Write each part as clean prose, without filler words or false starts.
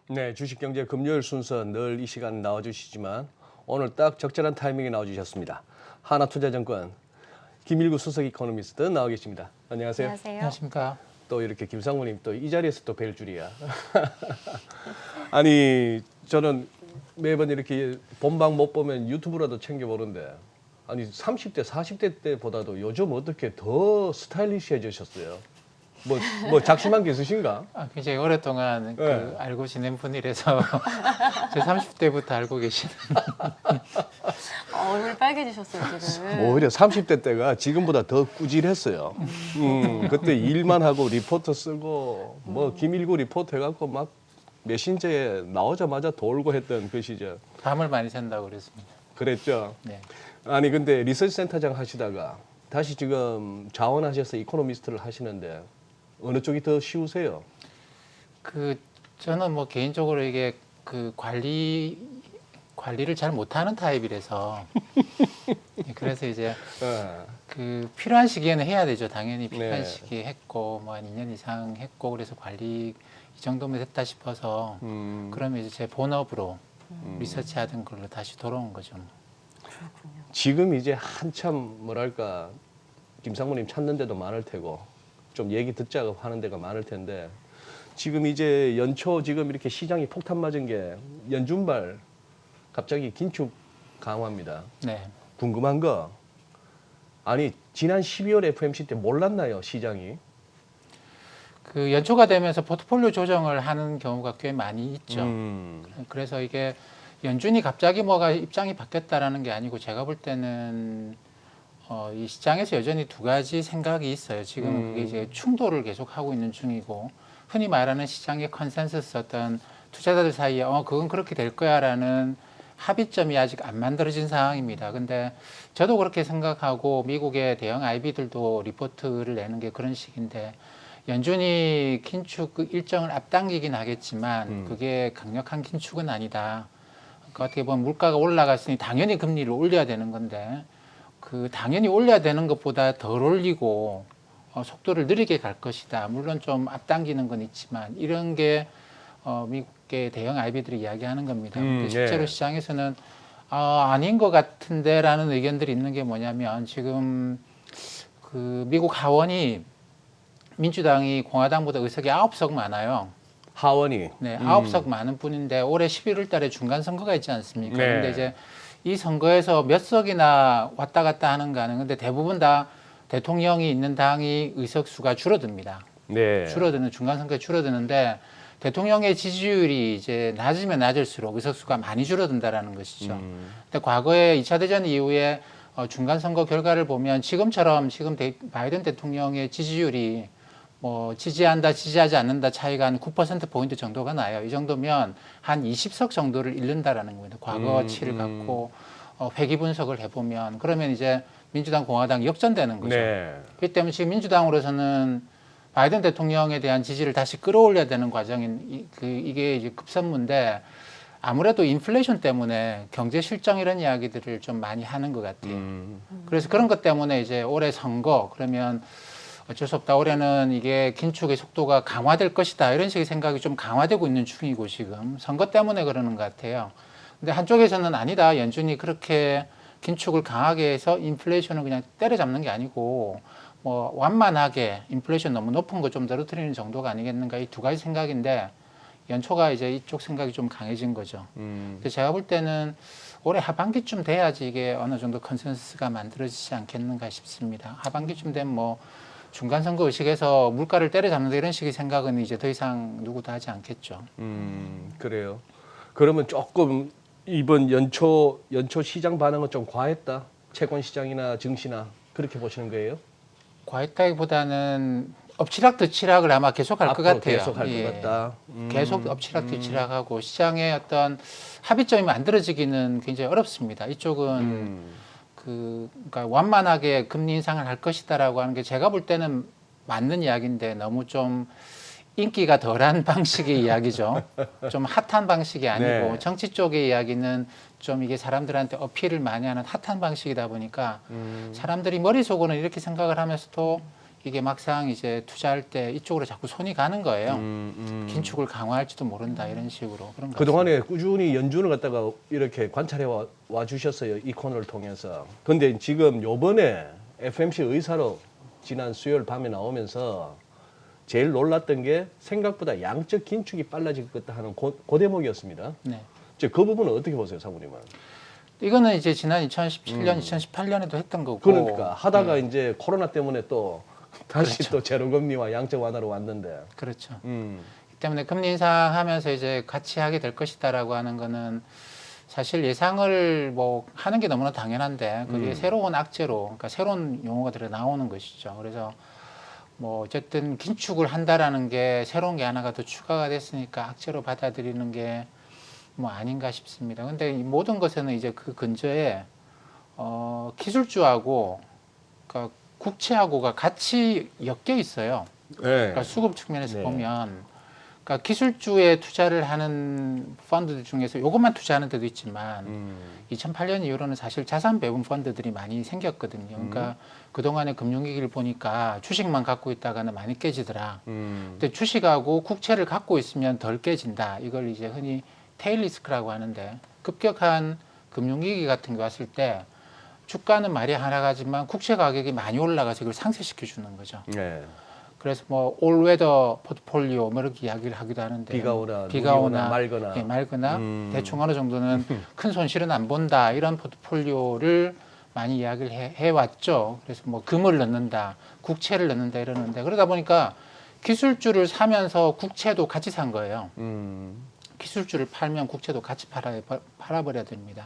네, 주식경제 금요일 순서 늘 이 시간 나와주시지만 오늘 딱 적절한 타이밍에 나와주셨습니다. 하나투자증권 김일구 수석 이코노미스트 나와 계십니다. 안녕하세요. 안녕하세요. 안녕하십니까. 또 이렇게 김상무님 또 이 자리에서 또 뵐 줄이야. 아니 저는 매번 이렇게 본방 못 보면 유튜브라도 챙겨 보는데 아니 30대, 40대 때보다도 요즘 어떻게 더 스타일리시해지셨어요? 뭐 작심한 게 있으신가? 굉장히 오랫동안 네. 알고 지낸 분이라서 제 30대부터 알고 계시는. 얼굴 빨개지셨어요, 지금. 오히려 30대 때가 지금보다 더 꾸질했어요. 그때 일만 하고 리포터 쓰고 뭐 김일구 리포터 해갖고 막 메신저에 나오자마자 돌고 했던 그 시절. 밤을 많이 샌다고 그랬습니다. 그랬죠. 네. 아니 근데 리서치 센터장 하시다가 다시 지금 자원하셔서 이코노미스트를 하시는데 어느 쪽이 더 쉬우세요? 저는 뭐 개인적으로 이게 관리를 잘 못하는 타입이라서 그래서 이제 필요한 시기에는 해야 되죠. 당연히 필요한 네. 시기에 했고 뭐 한 2년 이상 했고 그래서 관리 이 정도면 됐다 싶어서 그러면 이제 제 본업으로 리서치하던 걸로 다시 돌아온 거죠. 그렇군요. 지금 이제 한참 뭐랄까 김상무님 찾는 데도 많을 테고 좀 얘기 듣자고 하는 데가 많을 텐데 지금 이제 연초 지금 이렇게 시장이 폭탄 맞은 게 연준발 갑자기 긴축 강화입니다. 네. 궁금한 거 아니 지난 12월 FMC 때 몰랐나요 시장이? 연초가 되면서 포트폴리오 조정을 하는 경우가 꽤 많이 있죠. 그래서 이게 연준이 갑자기 뭐가 입장이 바뀌었다라는 게 아니고 제가 볼 때는 이 시장에서 여전히 두 가지 생각이 있어요. 지금 그게 이제 충돌을 계속 하고 있는 중이고 흔히 말하는 시장의 컨센서스 어떤 투자자들 사이에 그건 그렇게 될 거야라는 합의점이 아직 안 만들어진 상황입니다. 근데 저도 그렇게 생각하고 미국의 대형 IB들도 리포트를 내는 게 그런 식인데 연준이 긴축 일정을 앞당기긴 하겠지만 그게 강력한 긴축은 아니다. 그러니까 어떻게 보면 물가가 올라갔으니 당연히 금리를 올려야 되는 건데 당연히 올려야 되는 것보다 덜 올리고 속도를 느리게 갈 것이다. 물론 좀 앞당기는 건 있지만 이런 게 미국의 대형 IB들이 이야기하는 겁니다. 근데 실제로 예. 시장에서는 아닌 것 같은데라는 의견들이 있는 게 뭐냐면 지금 미국 하원이 민주당이 공화당보다 의석이 9석 많아요. 하원이. 네, 9석 많은 뿐인데 올해 11월 달에 중간 선거가 있지 않습니까? 네. 근데 이제 이 선거에서 몇 석이나 왔다 갔다 하는 거는 근데 대부분 다 대통령이 있는 당이 의석 수가 줄어듭니다. 네. 중간 선거에 줄어드는데 대통령의 지지율이 이제 낮으면 낮을수록 의석 수가 많이 줄어든다라는 것이죠. 근데 과거에 2차 대전 이후에 중간 선거 결과를 보면 지금 바이든 대통령의 지지율이 뭐 지지한다, 지지하지 않는다 차이가 한 9%포인트 정도가 나요. 이 정도면 한 20석 정도를 잃는다라는 겁니다. 과거치를 갖고 회귀 분석을 해보면 그러면 이제 민주당, 공화당 역전되는 거죠. 네. 그렇기 때문에 지금 민주당으로서는 바이든 대통령에 대한 지지를 다시 끌어올려야 되는 과정인 이게 이제 급선무인데 아무래도 인플레이션 때문에 경제 실정 이런 이야기들을 좀 많이 하는 것 같아요. 그래서 그런 것 때문에 이제 올해 선거 그러면 어쩔 수 없다. 올해는 이게 긴축의 속도가 강화될 것이다. 이런 식의 생각이 좀 강화되고 있는 중이고 지금 선거 때문에 그러는 것 같아요. 근데 한쪽에서는 아니다. 연준이 그렇게 긴축을 강하게 해서 인플레이션을 그냥 때려잡는 게 아니고 뭐 완만하게 인플레이션 너무 높은 거 좀 떨어뜨리는 정도가 아니겠는가. 이 두 가지 생각인데 연초가 이제 이쪽 생각이 좀 강해진 거죠. 근데 제가 볼 때는 올해 하반기쯤 돼야지 이게 어느 정도 컨센서스가 만들어지지 않겠는가 싶습니다. 하반기쯤 되면 뭐 중간 선거 의식에서 물가를 때려잡는다 이런 식의 생각은 이제 더 이상 누구도 하지 않겠죠. 그래요. 그러면 조금 이번 연초 시장 반응은 좀 과했다. 채권 시장이나 증시나 그렇게 보시는 거예요? 과했다기보다는 엎치락뒤치락을 아마 계속할 것 앞으로 같아요. 계속 할 것 같다. 계속 엎치락뒤치락하고 시장의 어떤 합의점이 만들어지기는 굉장히 어렵습니다. 이쪽은 그러니까 완만하게 금리 인상을 할 것이다라고 하는 게 제가 볼 때는 맞는 이야기인데 너무 좀 인기가 덜한 방식의 이야기죠. 좀 핫한 방식이 아니고 네. 정치 쪽의 이야기는 좀 이게 사람들한테 어필을 많이 하는 핫한 방식이다 보니까 사람들이 머릿속으로는 이렇게 생각을 하면서도 이게 막상 이제 투자할 때 이쪽으로 자꾸 손이 가는 거예요. 긴축을 강화할지도 모른다 이런 식으로 그런 거. 그동안에 꾸준히 연준을 갖다가 이렇게 관찰해 와 주셨어요. 이 코너를 통해서. 근데 지금 요번에 FMC 의사로 지난 수요일 밤에 나오면서 제일 놀랐던 게 생각보다 양적 긴축이 빨라질 것 같다 하는 그 대목이었습니다. 네. 이제 그 부분은 어떻게 보세요, 사부님은? 이거는 이제 지난 2017년, 2018년에도 했던 거고. 그러니까 하다가 이제 코로나 때문에 또 다시 또 제로금리와 양적 완화로 왔는데. 그렇죠. 이 때문에 금리 인상하면서 이제 같이 하게 될 것이다라고 하는 거는 사실 예상을 뭐 하는 게 너무나 당연한데 그게 새로운 악재로, 그러니까 새로운 용어가 들어 나오는 것이죠. 그래서 뭐 어쨌든 긴축을 한다라는 게 새로운 게 하나가 더 추가가 됐으니까 악재로 받아들이는 게 뭐 아닌가 싶습니다. 근데 이 모든 것에는 이제 그 근저에 기술주하고 그러니까 국채하고가 같이 엮여 있어요. 네. 그러니까 수급 측면에서 네. 보면, 그러니까 기술주에 투자를 하는 펀드들 중에서 이것만 투자하는 데도 있지만 2008년 이후로는 사실 자산 배분 펀드들이 많이 생겼거든요. 그러니까 그동안의 금융위기를 보니까 주식만 갖고 있다가는 많이 깨지더라. 근데 주식하고 국채를 갖고 있으면 덜 깨진다. 이걸 이제 흔히 테일 리스크라고 하는데, 급격한 금융위기 같은 게 왔을 때 주가는 말이 하나가지만 국채 가격이 많이 올라가서 이걸 상쇄시켜 주는 거죠. 네. 그래서 뭐 올웨더 포트폴리오 뭐 이렇게 이야기를 하기도 하는데, 비가 오나 말거나. 예, 말거나 대충 어느 정도는 큰 손실은 안 본다 이런 포트폴리오를 많이 이야기를 해왔죠. 그래서 뭐 금을 넣는다, 국채를 넣는다 이러는데, 그러다 보니까 기술주를 사면서 국채도 같이 산 거예요. 기술주를 팔면 국채도 같이 팔아버려야 됩니다.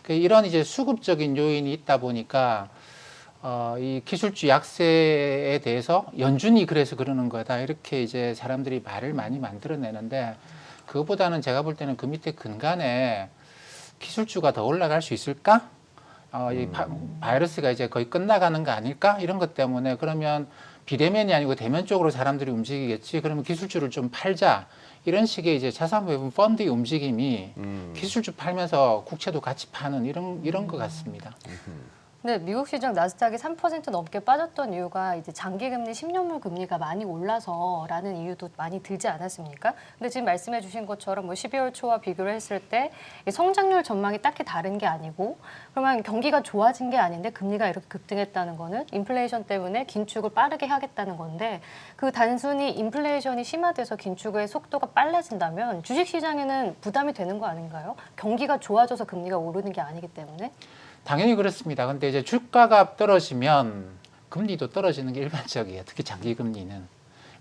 이런 이제 수급적인 요인이 있다 보니까 이 기술주 약세에 대해서 연준이 그래서 그러는 거다 이렇게 이제 사람들이 말을 많이 만들어내는데, 그것보다는 제가 볼 때는 그 밑에 근간에 기술주가 더 올라갈 수 있을까? 이 바이러스가 이제 거의 끝나가는 거 아닐까? 이런 것 때문에, 그러면 비대면이 아니고 대면 쪽으로 사람들이 움직이겠지. 그러면 기술주를 좀 팔자. 이런 식의 이제 자산 배분 펀드의 움직임이 기술주 팔면서 국채도 같이 파는 이런 것 같습니다. 네, 미국 시장 나스닥이 3% 넘게 빠졌던 이유가 이제 장기금리 10년물 금리가 많이 올라서라는 이유도 많이 들지 않았습니까? 근데 지금 말씀해 주신 것처럼 뭐 12월 초와 비교를 했을 때 성장률 전망이 딱히 다른 게 아니고, 그러면 경기가 좋아진 게 아닌데 금리가 이렇게 급등했다는 거는 인플레이션 때문에 긴축을 빠르게 하겠다는 건데, 그 단순히 인플레이션이 심화돼서 긴축의 속도가 빨라진다면 주식시장에는 부담이 되는 거 아닌가요? 경기가 좋아져서 금리가 오르는 게 아니기 때문에. 당연히 그렇습니다. 근데 이제 주가가 떨어지면 금리도 떨어지는 게 일반적이에요. 특히 장기 금리는.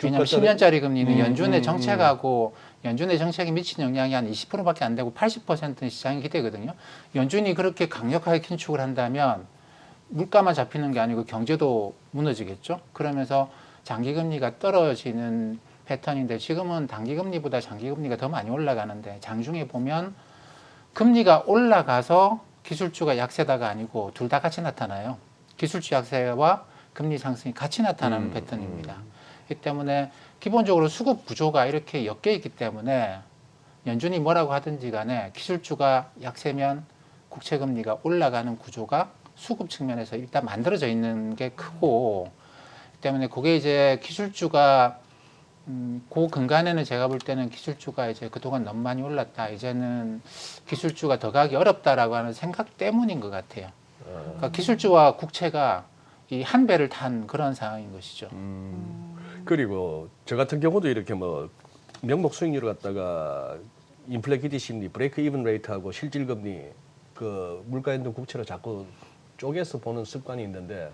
왜냐하면 10년짜리 금리는 연준의 정책하고 연준의 정책이 미친 영향이 한 20%밖에 안 되고 80%는 시장이 기대거든요. 연준이 그렇게 강력하게 긴축을 한다면 물가만 잡히는 게 아니고 경제도 무너지겠죠. 그러면서 장기 금리가 떨어지는 패턴인데, 지금은 단기 금리보다 장기 금리가 더 많이 올라가는데, 장중에 보면 금리가 올라가서 기술주가 약세다가 아니고 둘 다 같이 나타나요. 기술주 약세와 금리 상승이 같이 나타나는 패턴입니다. 이 때문에 기본적으로 수급 구조가 이렇게 엮여 있기 때문에 연준이 뭐라고 하든지 간에 기술주가 약세면 국채 금리가 올라가는 구조가 수급 측면에서 일단 만들어져 있는 게 크고, 이 때문에 그게 이제 기술주가 그 근간에는 제가 볼 때는 기술주가 이제 그동안 너무 많이 올랐다, 이제는 기술주가 더 가기 어렵다라고 하는 생각 때문인 것 같아요. 그러니까 기술주와 국채가 이 한 배를 탄 그런 상황인 것이죠. 그리고 저 같은 경우도 이렇게 뭐 명목 수익률을 갖다가 인플레 기대 심리, 브레이크 이븐 레이트하고 실질 금리, 그 물가 연동 국채로 자꾸 쪼개서 보는 습관이 있는데,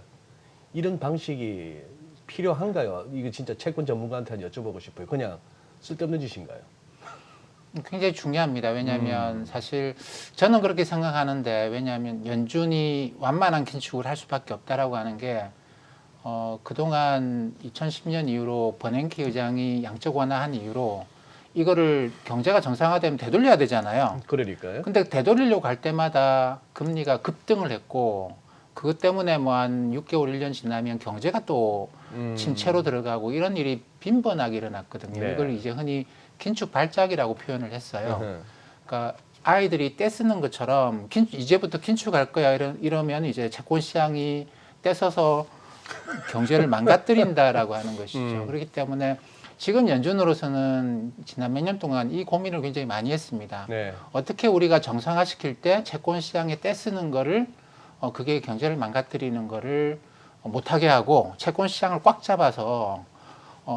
이런 방식이 필요한가요? 이거 진짜 채권 전문가한테 여쭤보고 싶어요. 그냥 쓸데없는 짓인가요? 굉장히 중요합니다. 왜냐하면 사실 저는 그렇게 생각하는데, 왜냐하면 연준이 완만한 긴축을 할 수밖에 없다라고 하는 게 그동안 2010년 이후로 버냉키 의장이 양적 완화한 이후로 이거를 경제가 정상화되면 되돌려야 되잖아요. 그러니까요. 근데 되돌리려고 할 때마다 금리가 급등을 했고, 그것 때문에 뭐 한 6개월, 1년 지나면 경제가 또 침체로 들어가고 이런 일이 빈번하게 일어났거든요. 네. 이걸 이제 흔히 긴축 발작이라고 표현을 했어요. 그러니까 아이들이 떼쓰는 것처럼 이제부터 긴축할 거야 이러면 이제 채권 시장이 떼서서 경제를 망가뜨린다라고 하는 것이죠. 그렇기 때문에 지금 연준으로서는 지난 몇 년 동안 이 고민을 굉장히 많이 했습니다. 네. 어떻게 우리가 정상화시킬 때 채권 시장에 떼쓰는 거를 그게 경제를 망가뜨리는 거를 못하게 하고 채권 시장을 꽉 잡아서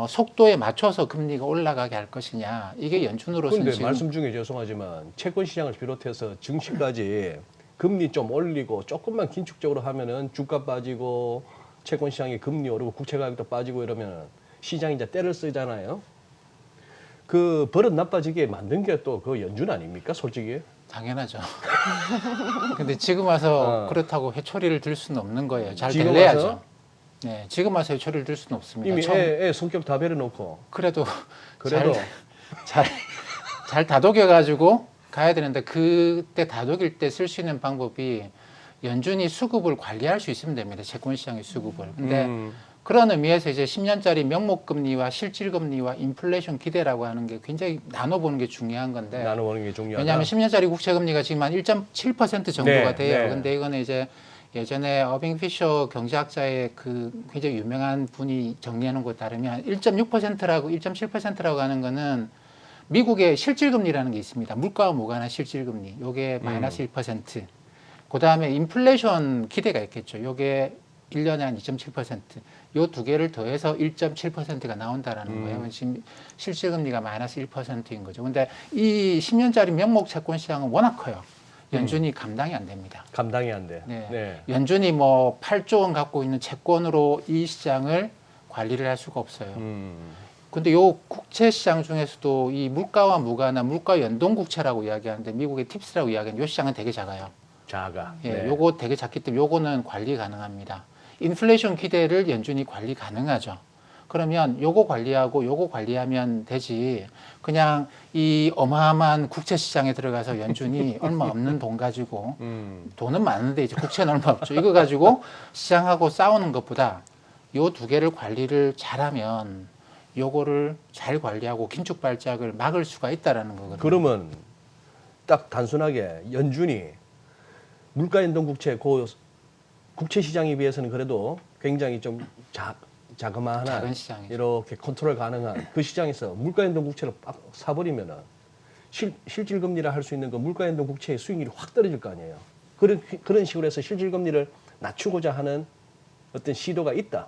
속도에 맞춰서 금리가 올라가게 할 것이냐. 이게 연준으로서는 그런데 지금 말씀 중에 죄송하지만 채권 시장을 비롯해서 증시까지 금리 좀 올리고 조금만 긴축적으로 하면은 주가 빠지고 채권 시장이 금리 오르고 국채 가격도 빠지고 이러면 시장이 이제 때를 쓰잖아요. 그 버릇 나빠지게 만든 게 또 그 연준 아닙니까, 솔직히? 당연하죠. 근데 지금 와서 어. 그렇다고 회초리를 들 수는 없는 거예요. 잘 지금 될래야죠. 와서? 네, 지금 와서 회초리를 들 수는 없습니다. 이미 처음- 애 성격 다 배려놓고 그래도 그래도 잘 다독여가지고 가야 되는데 그때 다독일 때 쓸 수 있는 방법이 연준이 수급을 관리할 수 있으면 됩니다. 채권 시장의 수급을. 근데 그런 의미에서 이제 10년짜리 명목금리와 실질금리와 인플레이션 기대라고 하는 게 굉장히 나눠보는 게 중요한 건데 나눠보는 게 중요하다. 왜냐하면 10년짜리 국채금리가 지금 한 1.7% 정도가 네, 돼요. 네. 근데 이거는 이제 예전에 어빙 피셔 경제학자의 그 굉장히 유명한 분이 정리해 놓은 것에 따르면 1.6%라고 1.7%라고 하는 거는 미국의 실질금리라는 게 있습니다. 물가와 무관한 실질금리. 요게 마이너스 1%. 그다음에 인플레이션 기대가 있겠죠. 요게 1년에 한 2.7%. 요 두 개를 더해서 1.7%가 나온다라는 거예요. 지금 실질금리가 마이너스 1%인 거죠. 근데 이 10년짜리 명목 채권 시장은 워낙 커요. 연준이 감당이 안 됩니다. 감당이 안 돼. 네. 네. 연준이 뭐 8조 원 갖고 있는 채권으로 이 시장을 관리를 할 수가 없어요. 근데 요 국채 시장 중에서도 이 물가와 무관한 물가 연동 국채라고 이야기하는데 미국의 팁스라고 이야기하는 요 시장은 되게 작아요. 자가. 예, 네. 요거 되게 작기 때문에 요거는 관리 가능합니다. 인플레이션 기대를 연준이 관리 가능하죠. 그러면 요거 관리하고 요거 관리하면 되지. 그냥 이 어마어마한 국채 시장에 들어가서 연준이 얼마 없는 돈 가지고 돈은 많은데 이제 국채는 얼마 없죠. 이거 가지고 시장하고 싸우는 것보다 요 두 개를 관리를 잘하면 요거를 잘 관리하고 긴축 발작을 막을 수가 있다라는 거거든요. 그러면 딱 단순하게 연준이 물가 연동 국채 그 국채 시장에 비해서는 그래도 굉장히 좀 자그마한 작은 시장이죠. 이렇게 컨트롤 가능한 그 시장에서 물가 연동 국채를 빡 사버리면은 실질 금리라 할 수 있는 그 물가 연동 국채의 수익률이 확 떨어질 거 아니에요. 그런 식으로 해서 실질 금리를 낮추고자 하는 어떤 시도가 있다.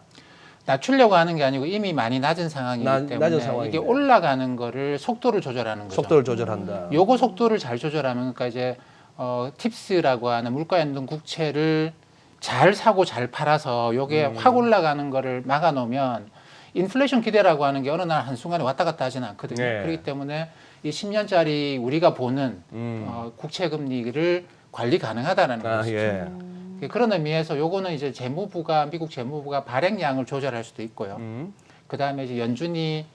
낮추려고 하는 게 아니고 이미 많이 낮은 상황이기 때문에 낮은 상황인데. 이게 올라가는 거를 속도를 조절하는 거죠. 속도를 조절한다. 요거 속도를 잘 조절하면 그러니까 이제 팁스라고 하는 물가 연동 국채를 잘 사고 잘 팔아서 요게 확 올라가는 거를 막아 놓으면 인플레이션 기대라고 하는 게 어느 날 한순간에 왔다 갔다 하지는 않거든요. 네. 그렇기 때문에 이 10년짜리 우리가 보는 국채 금리를 관리 가능하다라는 것이죠. 예. 그런 의미에서 요거는 이제 미국 재무부가 발행량을 조절할 수도 있고요. 그다음에 이제 연준이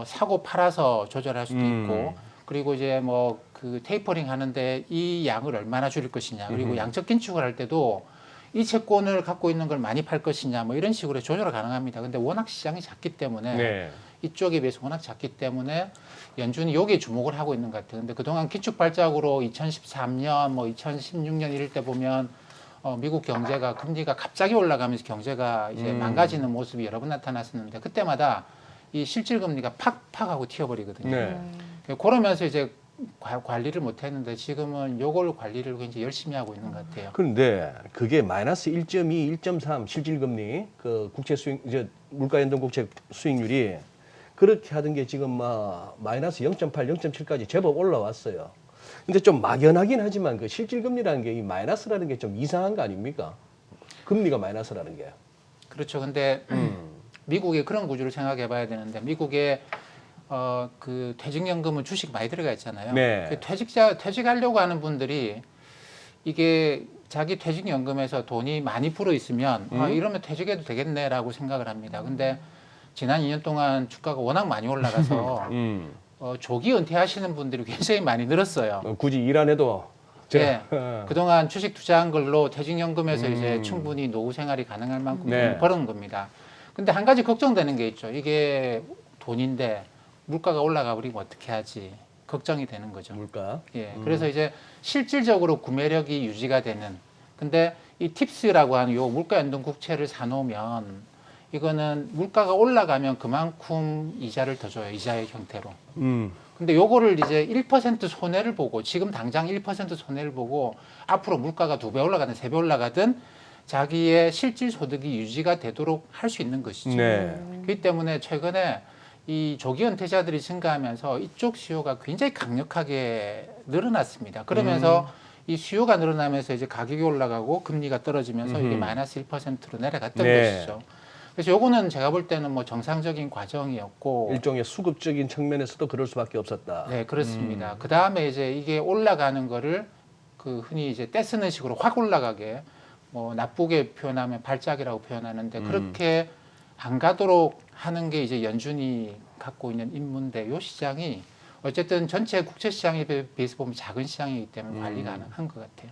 사고 팔아서 조절할 수도 있고 그리고 이제 뭐 그 테이퍼링 하는데 이 양을 얼마나 줄일 것이냐 그리고 양적 긴축을 할 때도 이 채권을 갖고 있는 걸 많이 팔 것이냐 뭐 이런 식으로 조절 가능합니다. 근데 워낙 시장이 작기 때문에 네. 이쪽에 비해서 워낙 작기 때문에 연준이 여기에 주목을 하고 있는 것 같아요. 근데 그동안 긴축 발작으로 2013년 뭐 2016년 이럴 때 보면 미국 경제가 금리가 갑자기 올라가면서 경제가 이제 망가지는 모습이 여러 번 나타났었는데 그때마다 이 실질 금리가 팍팍 하고 튀어버리거든요. 네. 그러면서 이제 관리를 못했는데 지금은 요걸 관리를 굉장히 열심히 하고 있는 것 같아요. 그런데 그게 마이너스 1.2, 1.3 실질금리 그 국채 수익 이제 물가 연동 국채 수익률이 그렇게 하던 게 지금 막 마이너스 0.8, 0.7까지 제법 올라왔어요. 근데 좀 막연하긴 하지만 그 실질금리라는 게 이 마이너스라는 게 좀 이상한 거 아닙니까? 금리가 마이너스라는 게. 그렇죠. 근데 미국의 그런 구조를 생각해 봐야 되는데 미국의 그 퇴직연금은 주식 많이 들어가 있잖아요. 네. 그 퇴직하려고 하는 분들이 이게 자기 퇴직연금에서 돈이 많이 불어 있으면 이러면 퇴직해도 되겠네라고 생각을 합니다. 근데 지난 2년 동안 주가가 워낙 많이 올라가서 조기 은퇴하시는 분들이 굉장히 많이 늘었어요. 굳이 일 안 해도 네. 그동안 주식 투자한 걸로 퇴직연금에서 이제 충분히 노후 생활이 가능할 만큼 네. 돈을 벌은 겁니다. 근데 한 가지 걱정되는 게 있죠. 이게 돈인데 물가가 올라가 버리면 어떻게 하지? 걱정이 되는 거죠. 물가. 예. 그래서 이제 실질적으로 구매력이 유지가 되는. 근데 이 팁스라고 하는 요 물가 연동 국채를 사놓으면 이거는 물가가 올라가면 그만큼 이자를 더 줘요. 이자의 형태로. 근데 요거를 이제 1% 손해를 보고 지금 당장 1% 손해를 보고 앞으로 물가가 2배 올라가든 3배 올라가든 자기의 실질 소득이 유지가 되도록 할 수 있는 것이죠. 네. 그렇기 때문에 최근에 이 조기 은퇴자들이 증가하면서 이쪽 수요가 굉장히 강력하게 늘어났습니다. 그러면서 이 수요가 늘어나면서 이제 가격이 올라가고 금리가 떨어지면서 이게 마이너스 1%로 내려갔던 네. 것이죠. 그래서 요거는 제가 볼 때는 뭐 정상적인 과정이었고 일종의 수급적인 측면에서도 그럴 수밖에 없었다. 네, 그렇습니다. 그 다음에 이제 이게 올라가는 거를 그 흔히 이제 떼쓰는 식으로 확 올라가게 뭐 나쁘게 표현하면 발작이라고 표현하는데 그렇게 안 가도록 하는 게 이제 연준이 갖고 있는 임무인데 요 시장이 어쨌든 전체 국제 시장에 비해서 보면 작은 시장이기 때문에 관리가 가능한 것 같아요.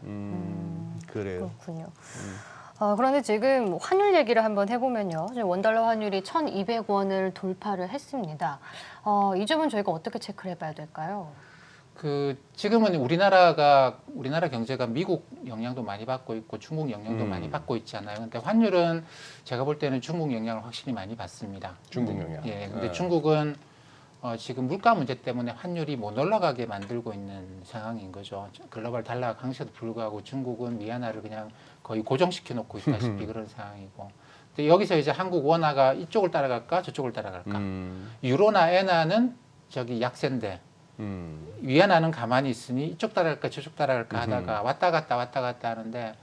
그래요. 그렇군요. 그런데 지금 환율 얘기를 한번 해보면요. 지금 원달러 환율이 1,200원을 돌파를 했습니다. 이 점은 저희가 어떻게 체크를 해봐야 될까요? 그 지금은 우리나라 경제가 미국 영향도 많이 받고 있고 중국 영향도 많이 받고 있잖아요. 근데 환율은 제가 볼 때는 중국 영향을 확실히 많이 받습니다. 중국 영향. 예, 근데 네. 중국은 지금 물가 문제 때문에 환율이 못 올라가게 만들고 있는 상황인 거죠. 글로벌 달러 강세도 불구하고 중국은 위안화를 그냥 거의 고정시켜 놓고 있다시피 그런 상황이고. 근데 여기서 이제 한국 원화가 이쪽을 따라갈까 저쪽을 따라갈까. 유로나 엔화는 저기 약세인데 위안화는 가만히 있으니 이쪽 따라갈까 저쪽 따라갈까 하다가 왔다 갔다 하는데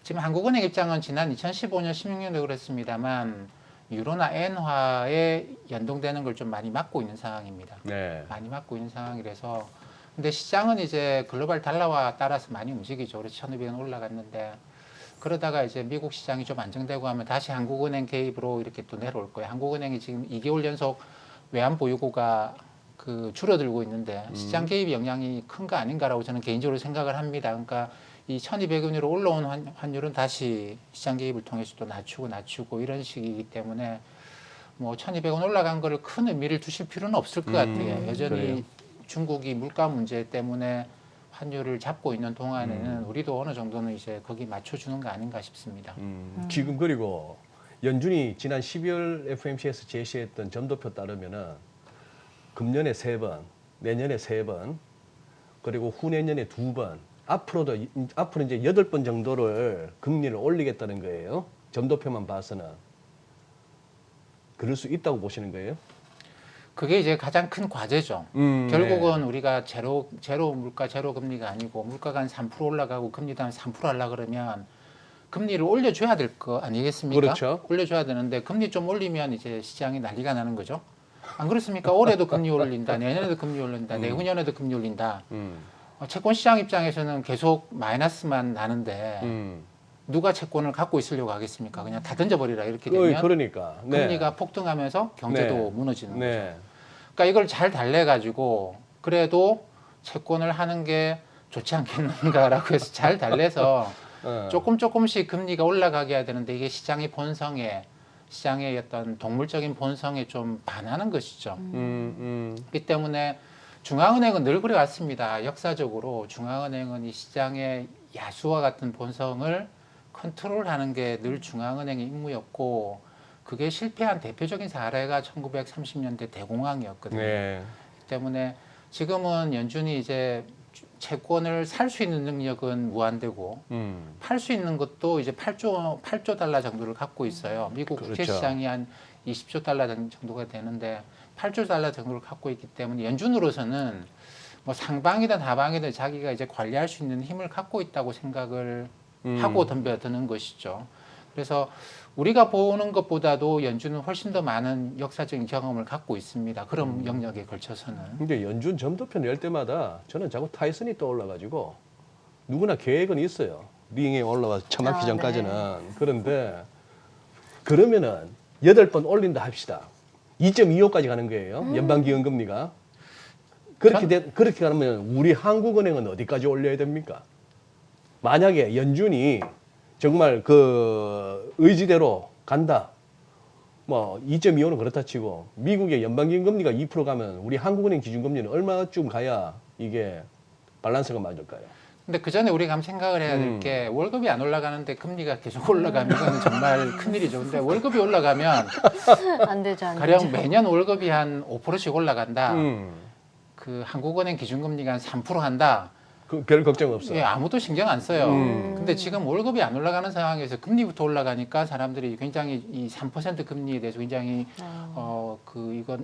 지금 한국은행 입장은 지난 2015년, 16년도 그랬습니다만 유로나 엔화에 연동되는 걸 좀 많이 막고 있는 상황입니다. 네. 많이 막고 있는 상황이라서 근데 시장은 이제 글로벌 달러와 따라서 많이 움직이죠. 그래서 1,200원 올라갔는데 그러다가 이제 미국 시장이 좀 안정되고 하면 다시 한국은행 개입으로 이렇게 또 내려올 거예요. 한국은행이 지금 2개월 연속 외환 보유고가 그 줄어들고 있는데 시장 개입 영향이 큰 거 아닌가라고 저는 개인적으로 생각을 합니다. 그러니까 이 1,200원으로 올라온 환율은 다시 시장 개입을 통해서 또 낮추고 이런 식이기 때문에 뭐 1,200원 올라간 거를 큰 의미를 두실 필요는 없을 것 같아요. 여전히 그래요. 중국이 물가 문제 때문에 환율을 잡고 있는 동안에는 우리도 어느 정도는 이제 거기 맞춰주는 거 아닌가 싶습니다. 지금 그리고 연준이 지난 12월 FOMC에서 제시했던 점도표 따르면은 금년에 3번, 내년에 3번, 그리고 후내년에 2번, 앞으로 이제 8번 정도를 금리를 올리겠다는 거예요. 점도표만 봐서는. 그럴 수 있다고 보시는 거예요? 그게 이제 가장 큰 과제죠. 결국은 우리가 제로 물가, 제로 금리가 아니고 물가가 한 3% 올라가고 금리도 한 3% 하려고 그러면 금리를 올려줘야 될 거 아니겠습니까? 그렇죠. 올려줘야 되는데 금리 좀 올리면 이제 시장이 난리가 나는 거죠. 안 그렇습니까? 올해도 금리 올린다, 내년에도 금리 올린다, 내후년에도 금리 올린다. 채권 시장 입장에서는 계속 마이너스만 나는데 누가 채권을 갖고 있으려고 하겠습니까? 그냥 다 던져버리라 이렇게 되면 그러니까. 네. 금리가 폭등하면서 경제도 네. 무너지는 거죠. 네. 그러니까 이걸 잘 달래가지고 그래도 채권을 하는 게 좋지 않겠는가라고 해서 잘 달래서 조금씩 금리가 올라가게 해야 되는데 이게 시장의 어떤 동물적인 본성에 좀 반하는 것이죠. 그렇기 때문에 중앙은행은 늘 그래왔습니다. 역사적으로 중앙은행은 이 시장의 야수와 같은 본성을 컨트롤하는 게 늘 중앙은행의 임무였고 그게 실패한 대표적인 사례가 1930년대 대공황이었거든요. 네. 그렇기 때문에 지금은 연준이 이제 채권을 살 수 있는 능력은 무한대고 팔 수 있는 것도 이제 8조 달러 정도를 갖고 있어요. 미국 국채 그렇죠. 시장이 한 20조 달러 정도가 되는데 8조 달러 정도를 갖고 있기 때문에 연준으로서는 뭐 상방이든 하방이든 자기가 이제 관리할 수 있는 힘을 갖고 있다고 생각을 하고 덤벼드는 것이죠. 그래서 우리가 보는 것보다도 연준은 훨씬 더 많은 역사적인 경험을 갖고 있습니다. 그런 영역에 걸쳐서는. 근데 연준 점도표 낼 때마다 저는 자꾸 타이슨이 떠올라가지고 누구나 계획은 있어요. 링에 올라와 처맞기 전까지는. 네. 그런데 그러면은 8번 올린다 합시다. 2.25까지 가는 거예요. 연방기금리가. 그렇게 가면 우리 한국은행은 어디까지 올려야 됩니까? 만약에 연준이 정말 그 의지대로 간다. 뭐 2.25는 그렇다 치고 미국의 연방기금리가 2% 가면 우리 한국은행 기준금리는 얼마쯤 가야 이게 밸런스가 맞을까요? 근데 그 전에 우리가 한번 생각을 해야 될 게 월급이 안 올라가는데 금리가 계속 올라가면 이건 정말 큰일이죠. 근데 월급이 올라가면 안 되죠, 안 가령 되죠. 매년 월급이 한 5%씩 올라간다. 음. 그 한국은행 기준금리가 한 3% 한다. 그 별 걱정 없어. 예, 아무도 신경 안 써요. 음. 근데 지금 월급이 안 올라가는 상황에서 금리부터 올라가니까 사람들이 굉장히 이 3% 금리에 대해서 굉장히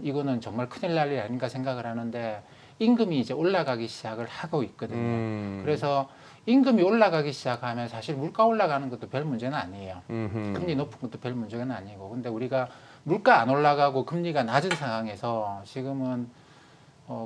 이거는 정말 큰일 날 일 아닌가 생각을 하는데 임금이 이제 올라가기 시작을 하고 있거든요. 그래서 임금이 올라가기 시작하면 사실 물가 올라가는 것도 별 문제는 아니에요. 금리 높은 것도 별 문제는 아니고. 근데 우리가 물가 안 올라가고 금리가 낮은 상황에서 지금은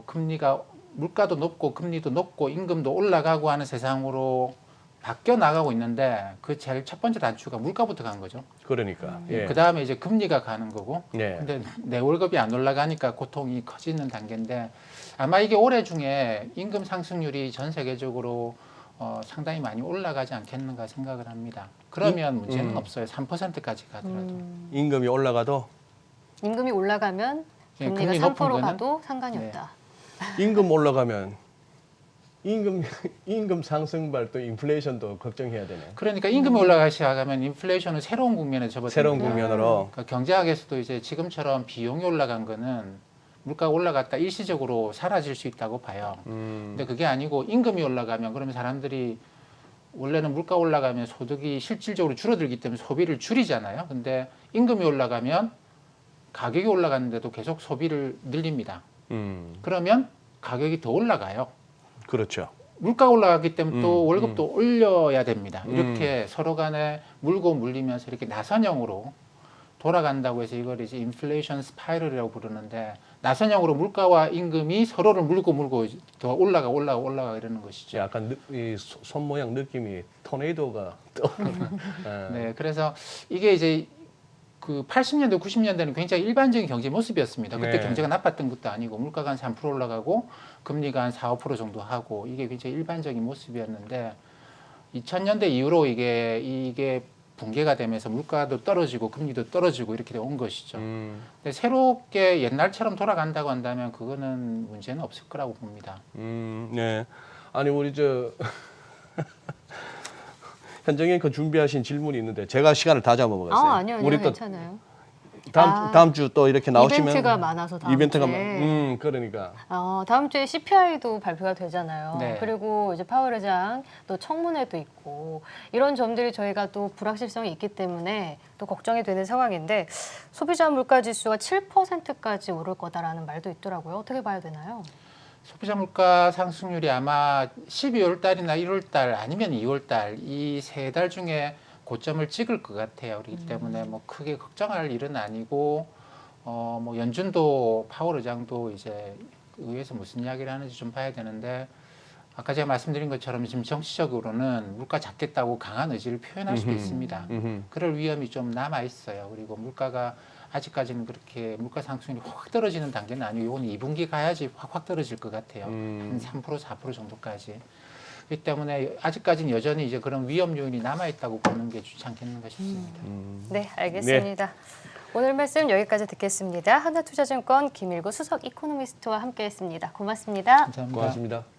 금리가 물가도 높고 금리도 높고 임금도 올라가고 하는 세상으로 바뀌어 나가고 있는데 그 제일 첫 번째 단추가 물가부터 간 거죠. 그러니까. 예. 그 다음에 이제 금리가 가는 거고. 예. 근데 내 월급이 안 올라가니까 고통이 커지는 단계인데 아마 이게 올해 중에 임금 상승률이 전 세계적으로 상당히 많이 올라가지 않겠는가 생각을 합니다. 그러면 문제는 없어요. 3%까지 가더라도. 임금이 올라가도 임금이 올라가면 예, 금리가 금리 높은 3% 거는 가도 상관이 네. 없다. 임금 올라가면 임금 상승발 또 인플레이션도 걱정해야 되네. 그러니까 임금이 올라가기 시작하면 인플레이션은 새로운 국면에 접어듭니다. 새로운 국면으로. 그러니까 경제학에서도 이제 지금처럼 비용이 올라간 거는 물가가 올라갔다 일시적으로 사라질 수 있다고 봐요. 근데 그게 아니고 임금이 올라가면 그러면 사람들이 원래는 물가 올라가면 소득이 실질적으로 줄어들기 때문에 소비를 줄이잖아요. 근데 임금이 올라가면 가격이 올라갔는데도 계속 소비를 늘립니다. 그러면 가격이 더 올라가요. 그렇죠. 물가가 올라가기 때문에 또 월급도 올려야 됩니다. 이렇게 서로 간에 물고 물리면서 이렇게 나선형으로 돌아간다고 해서 이걸 이제 인플레이션 스파이럴이라고 부르는데 나선형으로 물가와 임금이 서로를 물고 더 올라가 이러는 것이죠. 약간 손 모양 느낌이 토네이도가 떠오르는. 네, 그래서 이게 이제 그 80년대, 90년대는 굉장히 일반적인 경제 모습이었습니다. 그때 네. 경제가 나빴던 것도 아니고 물가가 한 3% 올라가고 금리가 한 4, 5% 정도 하고 이게 굉장히 일반적인 모습이었는데 2000년대 이후로 이게 붕괴가 되면서 물가도 떨어지고 금리도 떨어지고 이렇게 온 것이죠. 근데 새롭게 옛날처럼 돌아간다고 한다면 그거는 문제는 없을 거라고 봅니다. 네. 아니 우리 현정님 그 준비하신 질문이 있는데 제가 시간을 다 잡아먹었어요. 아니요, 우리 또 괜찮아요. 다음 주 또 이렇게 나오시면 이벤트가 많아서 다음 이벤트가 주에. 그러니까 다음 주에 CPI도 발표가 되잖아요. 네. 그리고 이제 파월 의장 또 청문회도 있고 이런 점들이 저희가 또 불확실성이 있기 때문에 또 걱정이 되는 상황인데 소비자 물가 지수가 7%까지 오를 거다라는 말도 있더라고요. 어떻게 봐야 되나요? 소비자 물가 상승률이 아마 12월 달이나 1월 달 아니면 2월 달 이 세 달 중에 고점을 찍을 것 같아요. 그렇기 때문에 뭐 크게 걱정할 일은 아니고 뭐 연준도 파월 의장도 이제 의회에서 무슨 이야기를 하는지 좀 봐야 되는데 아까 제가 말씀드린 것처럼 지금 정치적으로는 물가 잡겠다고 강한 의지를 표현할 수도 있습니다. 그럴 위험이 좀 남아 있어요. 그리고 물가가 아직까지는 그렇게 물가 상승률이 확 떨어지는 단계는 아니고 이건 2분기 가야지 확 떨어질 것 같아요. 한 3%, 4% 정도까지. 그렇기 때문에 아직까지는 여전히 이제 그런 위험 요인이 남아 있다고 보는 게 좋지 않겠는가 싶습니다. 네, 알겠습니다. 오늘 말씀 여기까지 듣겠습니다. 하나투자증권 김일구 수석 이코노미스트와 함께했습니다. 고맙습니다. 감사합니다. 고맙습니다.